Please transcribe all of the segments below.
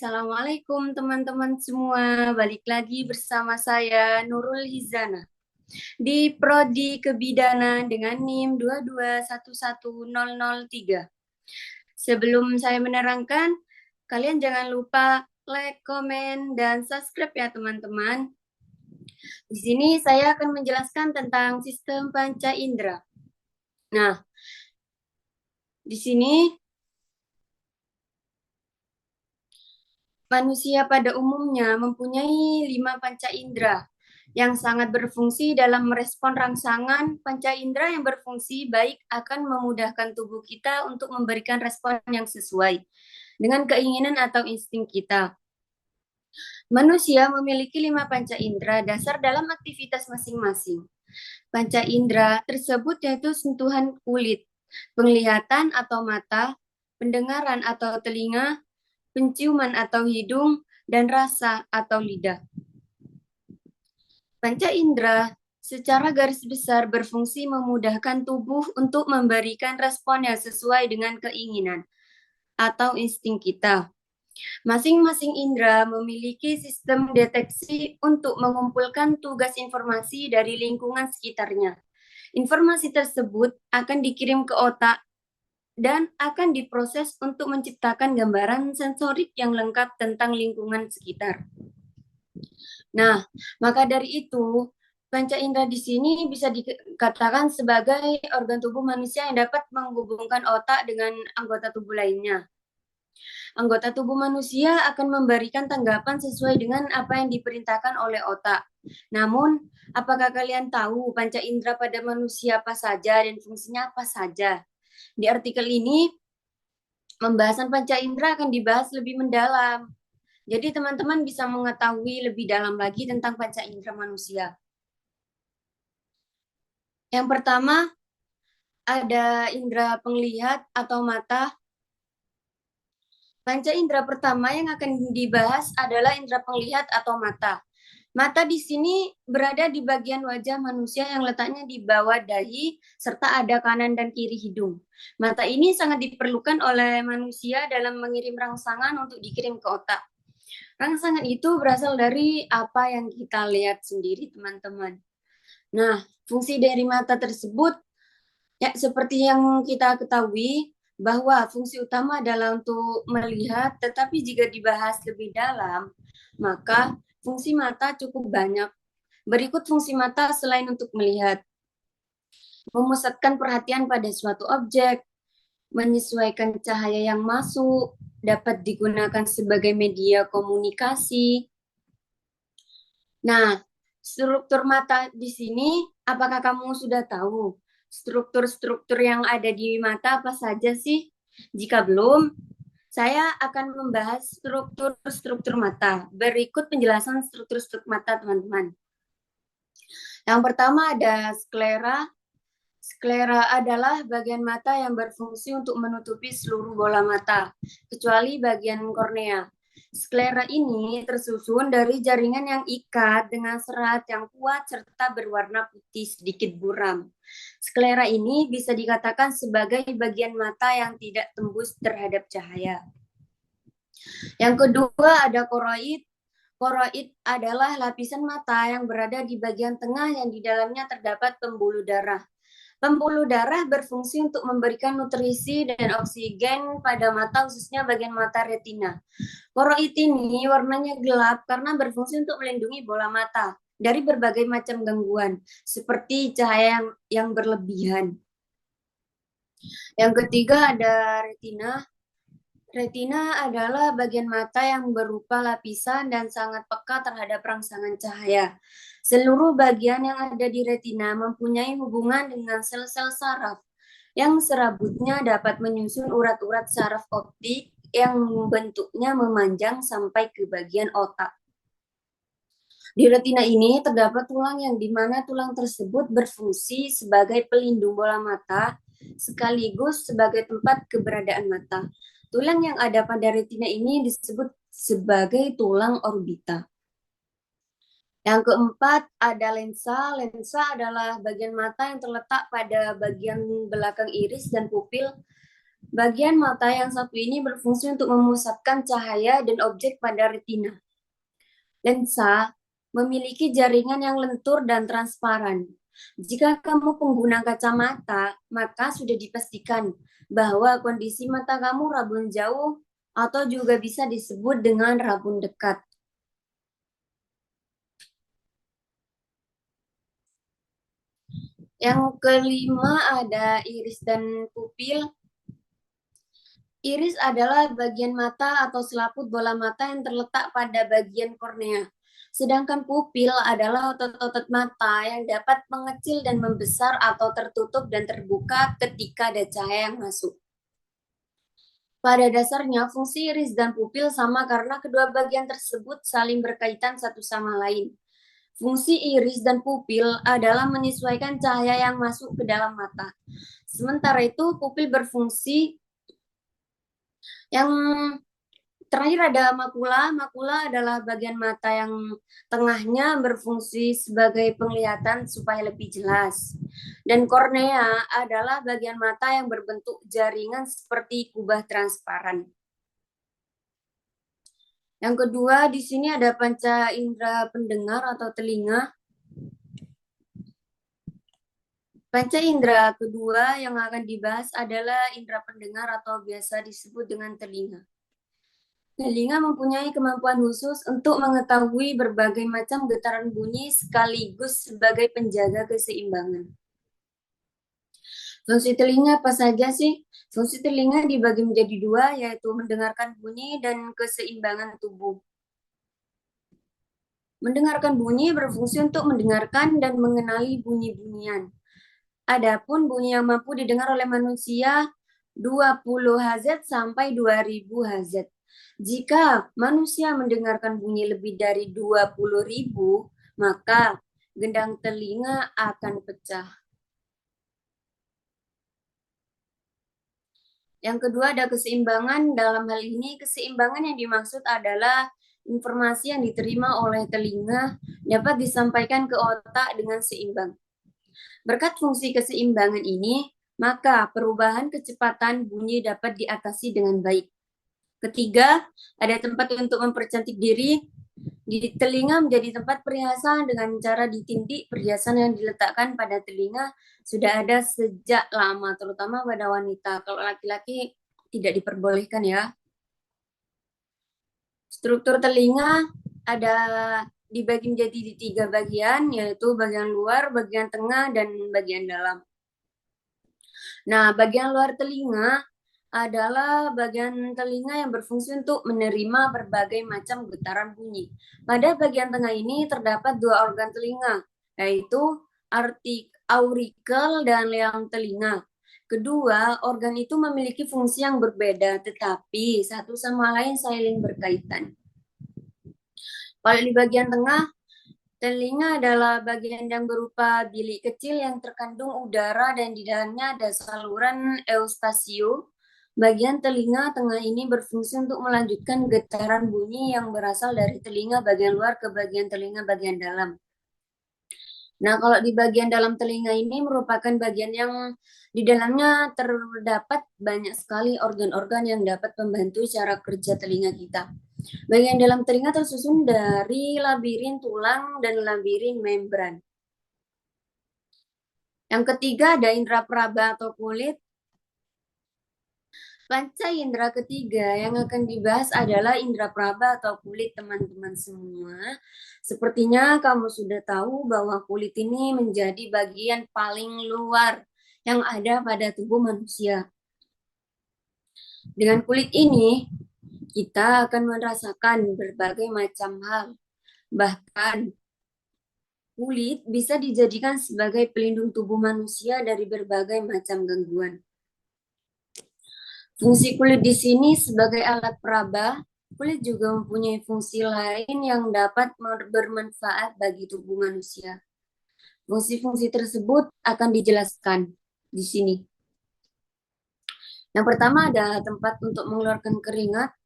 Assalamualaikum teman-teman semua. Balik lagi bersama saya Nurul Hizana di Prodi Kebidanan dengan NIM 2211003. Sebelum saya menerangkan, kalian jangan lupa like, komen, dan subscribe ya teman-teman. Di sini saya akan menjelaskan tentang sistem panca indera. Nah, di sini manusia pada umumnya mempunyai 5 panca indera yang sangat berfungsi dalam merespon rangsangan. Panca indera yang berfungsi baik akan memudahkan tubuh kita untuk memberikan respon yang sesuai dengan keinginan atau insting kita. Manusia memiliki 5 panca indera dasar dalam aktivitas masing-masing. Panca indera tersebut yaitu sentuhan kulit, penglihatan atau mata, pendengaran atau telinga, penciuman atau hidung, dan rasa atau lidah. Panca indera secara garis besar berfungsi memudahkan tubuh untuk memberikan respon yang sesuai dengan keinginan atau insting kita. Masing-masing indera memiliki sistem deteksi untuk mengumpulkan tugas informasi dari lingkungan sekitarnya. Informasi tersebut akan dikirim ke otak dan akan diproses untuk menciptakan gambaran sensorik yang lengkap tentang lingkungan sekitar. Nah, maka dari itu, panca indera di sini bisa dikatakan sebagai organ tubuh manusia yang dapat menghubungkan otak dengan anggota tubuh lainnya. Anggota tubuh manusia akan memberikan tanggapan sesuai dengan apa yang diperintahkan oleh otak. Namun, apakah kalian tahu panca indera pada manusia apa saja dan fungsinya apa saja? Di artikel ini, pembahasan panca indera akan dibahas lebih mendalam. Jadi teman-teman bisa mengetahui lebih dalam lagi tentang panca indera manusia. Yang pertama, ada indera penglihat atau mata. Panca indera pertama yang akan dibahas adalah indera penglihat atau mata. Mata di sini berada di bagian wajah manusia yang letaknya di bawah dahi, serta ada kanan dan kiri hidung. Mata ini sangat diperlukan oleh manusia dalam mengirim rangsangan untuk dikirim ke otak. Rangsangan itu berasal dari apa yang kita lihat sendiri, teman-teman. Nah, fungsi dari mata tersebut, ya seperti yang kita ketahui, bahwa fungsi utama adalah untuk melihat, tetapi jika dibahas lebih dalam, maka fungsi mata cukup banyak. Berikut fungsi mata selain untuk melihat: memusatkan perhatian pada suatu objek, menyesuaikan cahaya yang masuk, dapat digunakan sebagai media komunikasi. Nah, struktur mata di sini, apakah kamu sudah tahu struktur-struktur yang ada di mata apa saja sih? Jika belum, saya akan membahas struktur-struktur mata. Berikut penjelasan struktur-struktur mata, teman-teman. Yang pertama ada sklera. Sklera adalah bagian mata yang berfungsi untuk menutupi seluruh bola mata, kecuali bagian kornea. Sklera ini tersusun dari jaringan yang ikat dengan serat yang kuat serta berwarna putih sedikit buram. Sklera ini bisa dikatakan sebagai bagian mata yang tidak tembus terhadap cahaya. Yang kedua ada koroid. Koroid adalah lapisan mata yang berada di bagian tengah yang di dalamnya terdapat pembuluh darah. Pembuluh darah berfungsi untuk memberikan nutrisi dan oksigen pada mata, khususnya bagian mata retina. Koroid ini warnanya gelap karena berfungsi untuk melindungi bola mata dari berbagai macam gangguan, seperti cahaya yang berlebihan. Yang ketiga ada retina. Retina adalah bagian mata yang berupa lapisan dan sangat peka terhadap rangsangan cahaya. Seluruh bagian yang ada di retina mempunyai hubungan dengan sel-sel saraf yang serabutnya dapat menyusun urat-urat saraf optik yang bentuknya memanjang sampai ke bagian otak. Di retina ini terdapat tulang yang dimana tulang tersebut berfungsi sebagai pelindung bola mata sekaligus sebagai tempat keberadaan mata. Tulang yang ada pada retina ini disebut sebagai tulang orbita. Yang keempat ada lensa. Lensa adalah bagian mata yang terletak pada bagian belakang iris dan pupil. Bagian mata yang satu ini berfungsi untuk memusatkan cahaya dan objek pada retina. Lensa memiliki jaringan yang lentur dan transparan. Jika kamu pengguna kacamata, maka sudah dipastikan bahwa kondisi mata kamu rabun jauh atau juga bisa disebut dengan rabun dekat. Yang kelima ada iris dan pupil. Iris adalah bagian mata atau selaput bola mata yang terletak pada bagian kornea. Sedangkan pupil adalah otot-otot mata yang dapat mengecil dan membesar atau tertutup dan terbuka ketika ada cahaya yang masuk. Pada dasarnya, fungsi iris dan pupil sama karena kedua bagian tersebut saling berkaitan satu sama lain. Fungsi iris dan pupil adalah menyesuaikan cahaya yang masuk ke dalam mata. Sementara itu, pupil berfungsi yang terakhir ada makula. Makula adalah bagian mata yang tengahnya berfungsi sebagai penglihatan supaya lebih jelas. Dan kornea adalah bagian mata yang berbentuk jaringan seperti kubah transparan. Yang kedua, di sini ada panca indera pendengar atau telinga. Panca indera kedua yang akan dibahas adalah indera pendengar atau biasa disebut dengan telinga. Telinga mempunyai kemampuan khusus untuk mengetahui berbagai macam getaran bunyi sekaligus sebagai penjaga keseimbangan. Fungsi telinga apa saja sih? Fungsi telinga dibagi menjadi dua, yaitu mendengarkan bunyi dan keseimbangan tubuh. Mendengarkan bunyi berfungsi untuk mendengarkan dan mengenali bunyi-bunyian. Adapun bunyi yang mampu didengar oleh manusia 20 Hz sampai 2000 Hz. Jika manusia mendengarkan bunyi lebih dari 20.000, maka gendang telinga akan pecah. Yang kedua ada keseimbangan. Dalam hal ini keseimbangan yang dimaksud adalah informasi yang diterima oleh telinga dapat disampaikan ke otak dengan seimbang. Berkat fungsi keseimbangan ini, maka perubahan kecepatan bunyi dapat diatasi dengan baik. Ketiga, ada tempat untuk mempercantik diri. Di telinga menjadi tempat perhiasan dengan cara ditindik. Perhiasan yang diletakkan pada telinga sudah ada sejak lama, terutama pada wanita. Kalau laki-laki tidak diperbolehkan ya. Struktur telinga ada dibagi menjadi 3 bagian, yaitu bagian luar, bagian tengah, dan bagian dalam. Nah, bagian luar telinga adalah bagian telinga yang berfungsi untuk menerima berbagai macam getaran bunyi. Pada bagian tengah ini terdapat 2 organ telinga, yaitu aurikel dan leang telinga. Kedua, organ itu memiliki fungsi yang berbeda, tetapi satu sama lain saling berkaitan. Kalau di bagian tengah, telinga adalah bagian yang berupa bilik kecil yang terkandung udara dan di dalamnya ada saluran eustachium. Bagian telinga tengah ini berfungsi untuk melanjutkan getaran bunyi yang berasal dari telinga bagian luar ke bagian telinga bagian dalam. Nah, kalau di bagian dalam telinga ini merupakan bagian yang di dalamnya terdapat banyak sekali organ-organ yang dapat membantu cara kerja telinga kita. Bagian dalam telinga tersusun dari labirin tulang dan labirin membran. Yang ketiga ada indera peraba atau kulit. Panca indera ketiga yang akan dibahas adalah indera peraba atau kulit, teman-teman semua. Sepertinya kamu sudah tahu bahwa kulit ini menjadi bagian paling luar yang ada pada tubuh manusia. Dengan kulit ini, kita akan merasakan berbagai macam hal. Bahkan, kulit bisa dijadikan sebagai pelindung tubuh manusia dari berbagai macam gangguan. Fungsi kulit di sini sebagai alat peraba, kulit juga mempunyai fungsi lain yang dapat bermanfaat bagi tubuh manusia. Fungsi-fungsi tersebut akan dijelaskan di sini. Yang pertama ada tempat untuk mengeluarkan keringat.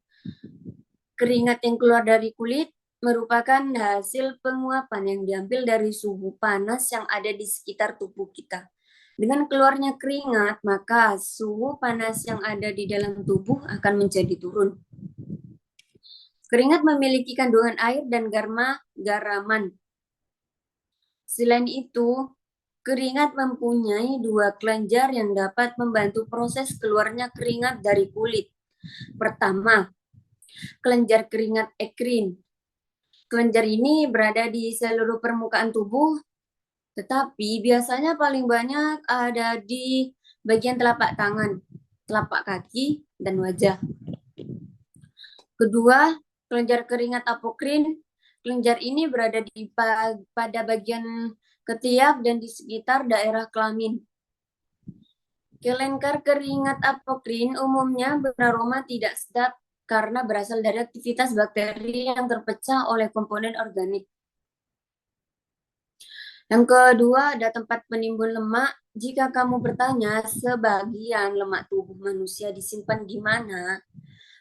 Keringat yang keluar dari kulit merupakan hasil penguapan yang diambil dari suhu panas yang ada di sekitar tubuh kita. Dengan keluarnya keringat, maka suhu panas yang ada di dalam tubuh akan menjadi turun. Keringat memiliki kandungan air dan garaman. Selain itu, keringat mempunyai dua kelenjar yang dapat membantu proses keluarnya keringat dari kulit. Pertama, kelenjar keringat ekrin. Kelenjar ini berada di seluruh permukaan tubuh, tetapi biasanya paling banyak ada di bagian telapak tangan, telapak kaki, dan wajah. Kedua, kelenjar keringat apokrin. Kelenjar ini berada pada bagian ketiak dan di sekitar daerah kelamin. Kelenjar keringat apokrin umumnya beraroma tidak sedap karena berasal dari aktivitas bakteri yang terpecah oleh komponen organik. Yang kedua, ada tempat penimbun lemak. Jika kamu bertanya sebagian lemak tubuh manusia disimpan di mana,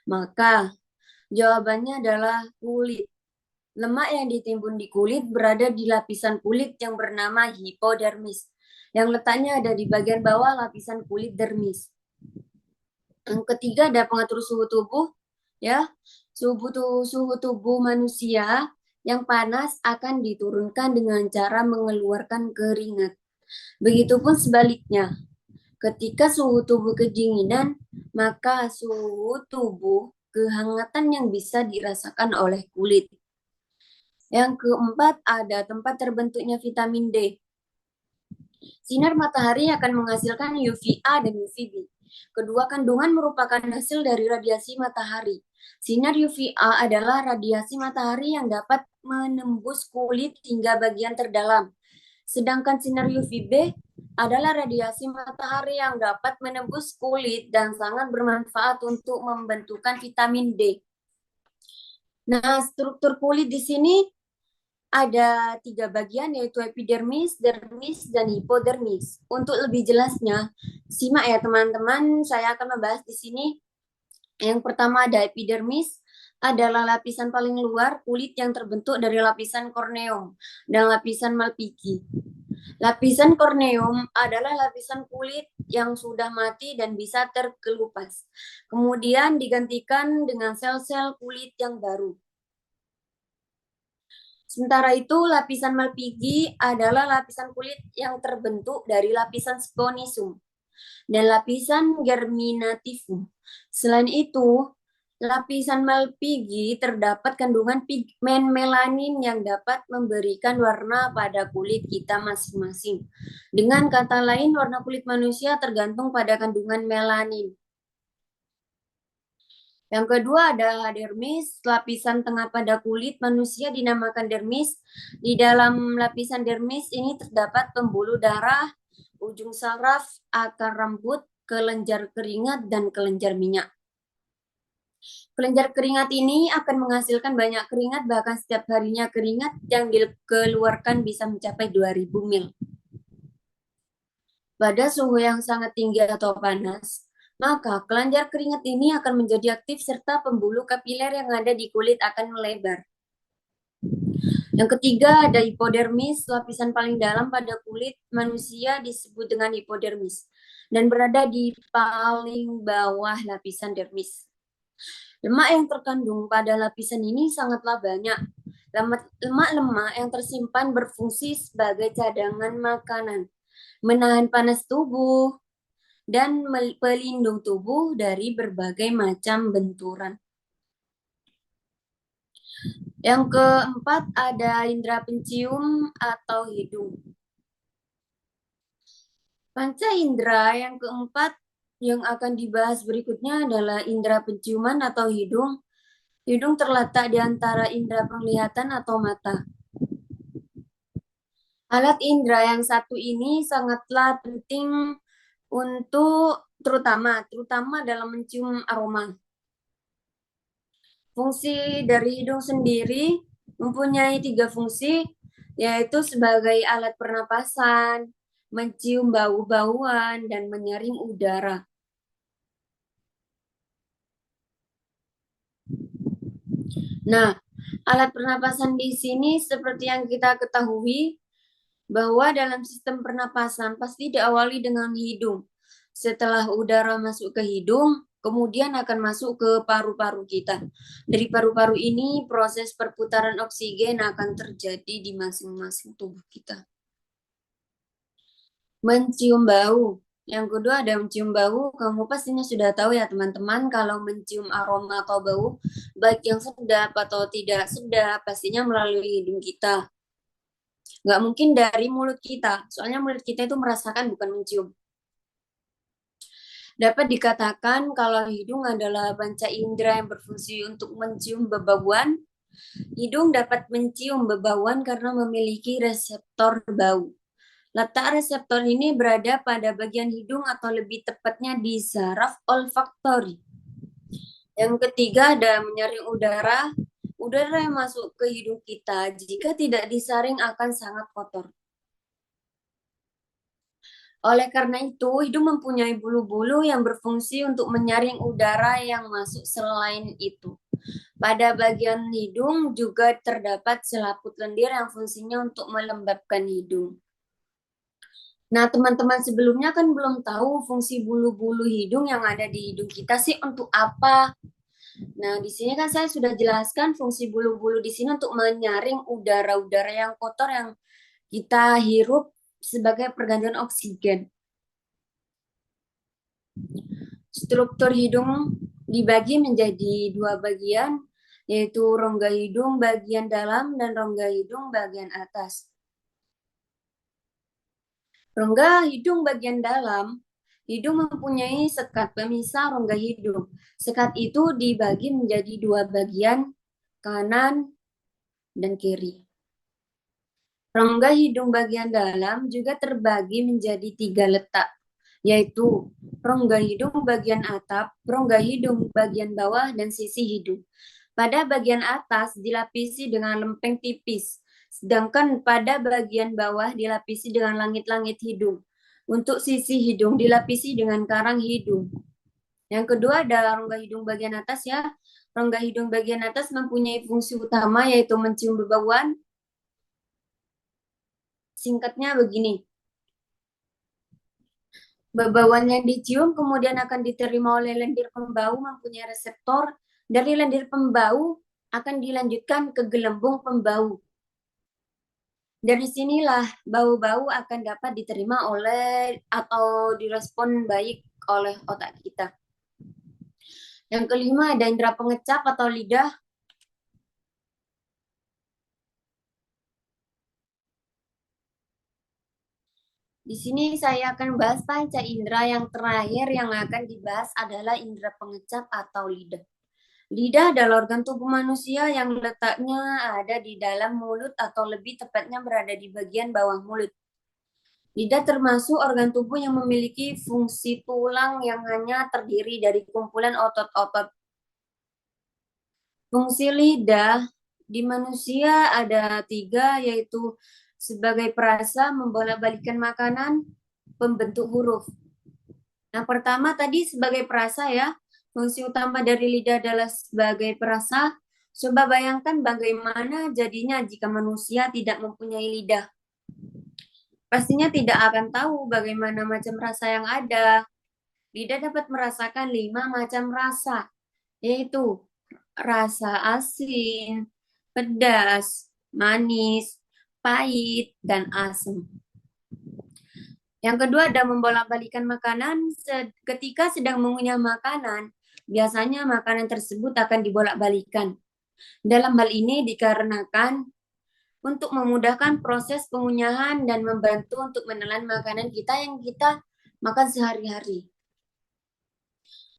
maka jawabannya adalah kulit. Lemak yang ditimbun di kulit berada di lapisan kulit yang bernama hipodermis, yang letaknya ada di bagian bawah lapisan kulit dermis. Yang ketiga ada pengatur suhu tubuh, ya. Suhu tubuh manusia yang panas akan diturunkan dengan cara mengeluarkan keringat. Begitupun sebaliknya, ketika suhu tubuh kedinginan, maka suhu tubuh kehangatan yang bisa dirasakan oleh kulit. Yang keempat, ada tempat terbentuknya vitamin D. Sinar matahari akan menghasilkan UVA dan UVB. Kedua kandungan merupakan hasil dari radiasi matahari. Sinar UVA adalah radiasi matahari yang dapat menembus kulit hingga bagian terdalam. Sedangkan sinar UVB adalah radiasi matahari yang dapat menembus kulit dan sangat bermanfaat untuk membentukkan vitamin D. Nah, struktur kulit di sini ada 3 bagian, yaitu epidermis, dermis, dan hipodermis. Untuk lebih jelasnya, simak ya teman-teman, saya akan membahas di sini. Yang pertama ada epidermis, adalah lapisan paling luar kulit yang terbentuk dari lapisan korneum dan lapisan Malpighi. Lapisan korneum adalah lapisan kulit yang sudah mati dan bisa terkelupas. Kemudian digantikan dengan sel-sel kulit yang baru. Sementara itu, lapisan Malpighi adalah lapisan kulit yang terbentuk dari lapisan sponisum dan lapisan germinativum. Selain itu, lapisan Malpighi terdapat kandungan pigmen melanin yang dapat memberikan warna pada kulit kita masing-masing. Dengan kata lain, warna kulit manusia tergantung pada kandungan melanin. Yang kedua ada dermis, lapisan tengah pada kulit manusia dinamakan dermis. Di dalam lapisan dermis ini terdapat pembuluh darah, ujung saraf, akar rambut, kelenjar keringat, dan kelenjar minyak. Kelenjar keringat ini akan menghasilkan banyak keringat, bahkan setiap harinya keringat yang dikeluarkan bisa mencapai 2000 mil. Pada suhu yang sangat tinggi atau panas, maka kelenjar keringat ini akan menjadi aktif serta pembuluh kapiler yang ada di kulit akan melebar. Yang ketiga ada hipodermis, lapisan paling dalam pada kulit manusia disebut dengan hipodermis dan berada di paling bawah lapisan dermis. Lemak yang terkandung pada lapisan ini sangatlah banyak. Lemak-lemak yang tersimpan berfungsi sebagai cadangan makanan, menahan panas tubuh, dan pelindung tubuh dari berbagai macam benturan. Yang keempat ada indera pencium atau hidung. Panca indera yang keempat yang akan dibahas berikutnya adalah indera penciuman atau hidung. Hidung terletak di antara indera penglihatan atau mata. Alat indera yang satu ini sangatlah penting untuk terutama dalam mencium aroma. Fungsi dari hidung sendiri mempunyai 3 fungsi, yaitu sebagai alat pernapasan, mencium bau-bauan, dan menyaring udara. Nah, alat pernapasan di sini seperti yang kita ketahui, bahwa dalam sistem pernapasan pasti diawali dengan hidung. Setelah udara masuk ke hidung, kemudian akan masuk ke paru-paru kita. Dari paru-paru ini proses perputaran oksigen akan terjadi di masing-masing tubuh kita. Mencium bau. Yang kedua ada mencium bau. Kamu pastinya sudah tahu ya teman-teman, kalau mencium aroma atau bau, baik yang sedap atau tidak sedap, pastinya melalui hidung kita. Nggak mungkin dari mulut kita, soalnya mulut kita itu merasakan bukan mencium. Dapat dikatakan kalau hidung adalah panca indera yang berfungsi untuk mencium bebauan. Hidung dapat mencium bebauan karena memiliki reseptor bau. Letak reseptor ini berada pada bagian hidung atau lebih tepatnya di saraf olfaktori. Yang ketiga ada menyaring udara. Udara yang masuk ke hidung kita jika tidak disaring akan sangat kotor. Oleh karena itu, hidung mempunyai bulu-bulu yang berfungsi untuk menyaring udara yang masuk. Selain itu, pada bagian hidung juga terdapat selaput lendir yang fungsinya untuk melembabkan hidung. Nah, teman-teman sebelumnya kan belum tahu fungsi bulu-bulu hidung yang ada di hidung kita sih untuk apa. Nah, di sini kan saya sudah jelaskan fungsi bulu-bulu di sini untuk menyaring udara-udara yang kotor yang kita hirup sebagai pergantian oksigen. Struktur hidung dibagi menjadi dua bagian, yaitu rongga hidung bagian dalam dan rongga hidung bagian atas. Rongga hidung bagian dalam, hidung mempunyai sekat pemisah rongga hidung. Sekat itu dibagi menjadi dua bagian, kanan dan kiri. Rongga hidung bagian dalam juga terbagi menjadi tiga letak, yaitu rongga hidung bagian atap, rongga hidung bagian bawah, dan sisi hidung. Pada bagian atas dilapisi dengan lempeng tipis, sedangkan pada bagian bawah dilapisi dengan langit-langit hidung. Untuk sisi hidung dilapisi dengan karang hidung. Yang kedua ada rongga hidung bagian atas ya. Rongga hidung bagian atas mempunyai fungsi utama yaitu mencium bebauan. Singkatnya begini. Bebauan yang dicium kemudian akan diterima oleh lendir pembau mempunyai reseptor. Dari lendir pembau akan dilanjutkan ke gelembung pembau. Dari sinilah bau-bau akan dapat diterima oleh atau direspon baik oleh otak kita. Yang kelima ada indera pengecap atau lidah. Di sini saya akan bahas panca indera yang terakhir yang akan dibahas adalah indera pengecap atau lidah. Lidah adalah organ tubuh manusia yang letaknya ada di dalam mulut atau lebih tepatnya berada di bagian bawah mulut. Lidah termasuk organ tubuh yang memiliki fungsi tulang yang hanya terdiri dari kumpulan otot-otot. Fungsi lidah di manusia ada tiga, yaitu sebagai perasa, membolak-balikan makanan, pembentuk huruf. Yang pertama tadi sebagai perasa ya, fungsi utama dari lidah adalah sebagai perasa. Coba bayangkan bagaimana jadinya jika manusia tidak mempunyai lidah. Pastinya tidak akan tahu bagaimana macam rasa yang ada. Lidah dapat merasakan 5 macam rasa, yaitu rasa asin, pedas, manis, pahit, dan asam. Yang kedua ada membolak-balikan makanan. Ketika sedang mengunyah makanan, biasanya makanan tersebut akan dibolak-balikan. Dalam hal ini dikarenakan untuk memudahkan proses pengunyahan dan membantu untuk menelan makanan kita yang kita makan sehari-hari.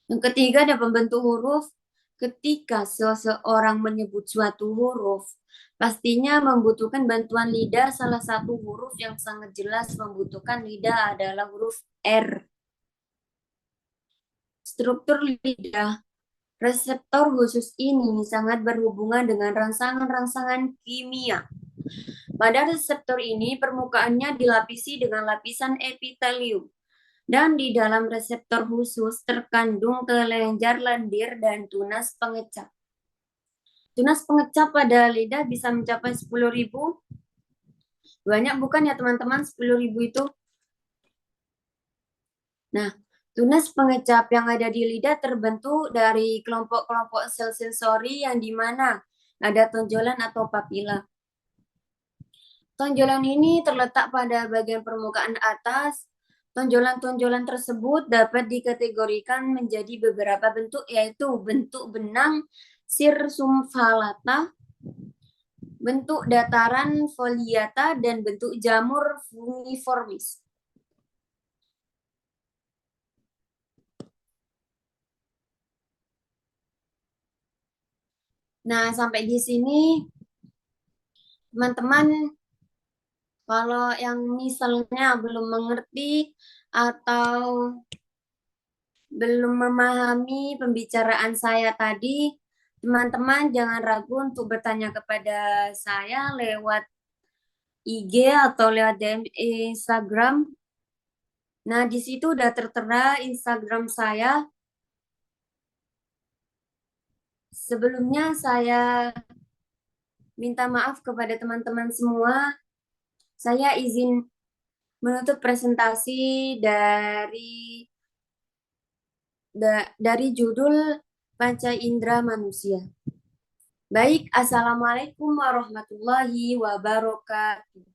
Yang ketiga ada pembentuk huruf. Ketika seseorang menyebut suatu huruf, pastinya membutuhkan bantuan lidah. Salah satu huruf yang sangat jelas membutuhkan lidah adalah huruf R. Struktur lidah. Reseptor khusus ini sangat berhubungan dengan rangsangan-rangsangan kimia. Pada reseptor ini permukaannya dilapisi dengan lapisan epitelium. Dan di dalam reseptor khusus terkandung kelenjar lendir dan tunas pengecap. Tunas pengecap pada lidah bisa mencapai 10.000 Banyak bukan ya teman-teman 10.000 itu? Nah, tunas pengecap yang ada di lidah terbentuk dari kelompok-kelompok sel sensori yang di mana ada tonjolan atau papila. Tonjolan ini terletak pada bagian permukaan atas. Tonjolan-tonjolan tersebut dapat dikategorikan menjadi beberapa bentuk, yaitu bentuk benang circumvallata, bentuk dataran foliata, dan bentuk jamur fungiformis. Nah, sampai di sini teman-teman, kalau yang misalnya belum mengerti atau belum memahami pembicaraan saya tadi, teman-teman jangan ragu untuk bertanya kepada saya lewat IG atau lewat DM Instagram. Nah, di situ udah tertera Instagram saya. Sebelumnya saya minta maaf kepada teman-teman semua. Saya izin menutup presentasi dari judul Panca Indera Manusia. Baik, Assalamualaikum warahmatullahi wabarakatuh.